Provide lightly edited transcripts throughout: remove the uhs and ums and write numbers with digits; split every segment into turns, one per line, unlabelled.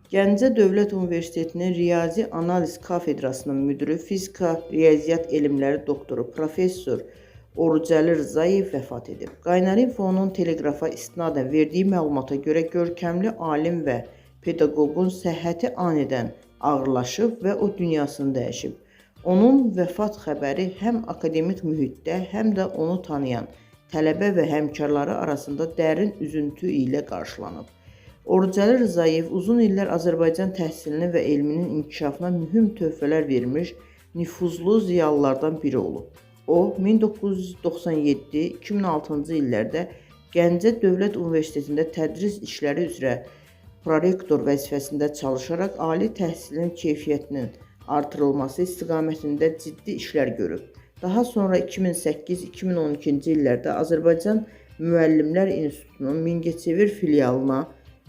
Gəncə Dövlət Universitetinin Riyazi Analiz Kafedrasının müdiri, fizika, riyaziyyat elmləri doktoru, professor Orucəli Rzayev vəfat edib. Qaynar-Infonun teleqrafa istinadən verdiyi məlumata görə görkəmli alim və pedaqoqun səhhəti anidən ağırlaşıb və o dünyasını dəyişib. Onun vəfat xəbəri həm akademik mühitdə, həm də onu tanıyan tələbə və həmkarları arasında dərin üzüntü ilə qarşılanıb. Orucəli Rzayev uzun illər Azərbaycan təhsilinin və elminin inkişafına mühüm töhfələr vermiş nüfuzlu ziyalılardan biri olub. O, 1997-2006-cı illərdə Gəncə Dövlət Universitetində tədris işləri üzrə prorektor vəzifəsində çalışaraq ali təhsilin keyfiyyətinin artırılması istiqamətində ciddi işlər görüb. Daha sonra 2008-2012-ci illərdə Azərbaycan Müəllimlər İnstitutunun Mingəçevir filialına,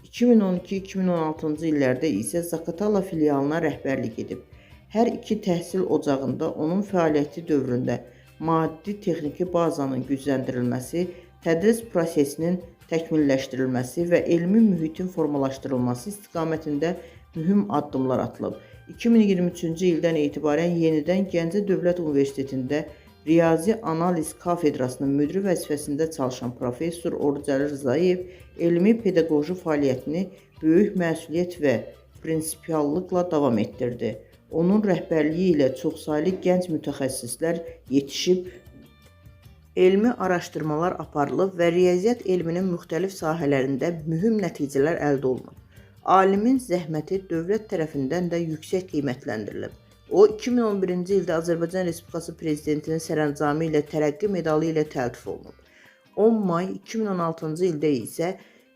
2012-2016-cı illərdə isə Zaqatala filialına rəhbərlik edib. Hər iki təhsil ocağında onun fəaliyyəti dövründə maddi-texniki bazanın gücləndirilməsi, tədris prosesinin təkmilləşdirilməsi və elmi mühitin formalaşdırılması istiqamətində mühüm addımlar atılıb. 2023-cü ildən etibarən yenidən Gəncə Dövlət Universitetində Riyazi Analiz Kafedrasının müdiri vəzifəsində çalışan professor Orucəli Rzayev elmi pedaqoji fəaliyyətini böyük məsuliyyət və prinsipiallıqla davam etdirdi. Onun rəhbərliyi ilə çoxsaylı gənc mütəxəssislər yetişib, elmi araşdırmalar aparılıb və riyaziyyat elminin müxtəlif sahələrində mühüm nəticələr əldə olunub. Alimin zəhməti dövlət tərəfindən də yüksək qiymətləndirilib. O, 2011-ci ildə Azərbaycan Respublikası Prezidentinin sərəncamı ilə tərəqqi medalı ilə təltif olunub. 10 may 2016-cı ildə isə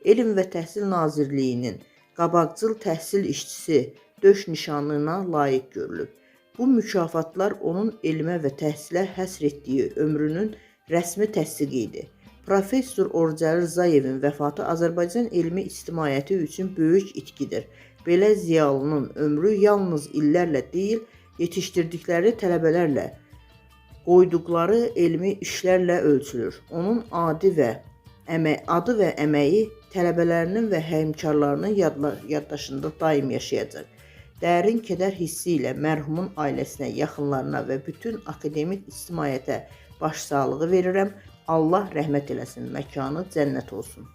Elm və Təhsil Nazirliyinin qabaqcıl təhsil işçisi döş nişanına layiq görülüb. Bu mükafatlar onun elmə və təhsilə həsr etdiyi ömrünün rəsmi təsdiqidir. Professor Orucəli Rzayevin vəfatı Azərbaycan elmi ictimaiyyəti üçün böyük itkidir. Belə ziyalının ömrü yalnız illərlə deyil, yetişdirdikləri tələbələrlə, qoyduqları elmi işlərlə ölçülür. Onun adı və əməyi tələbələrinin və həmkarlarının yaddaşında daim yaşayacaq. Dərin kədər hissi ilə mərhumun ailəsinə, yaxınlarına və bütün akademik ictimaiyyətə başsağlığı verirəm. Allah rəhmət eləsin, məkanı cənnət olsun.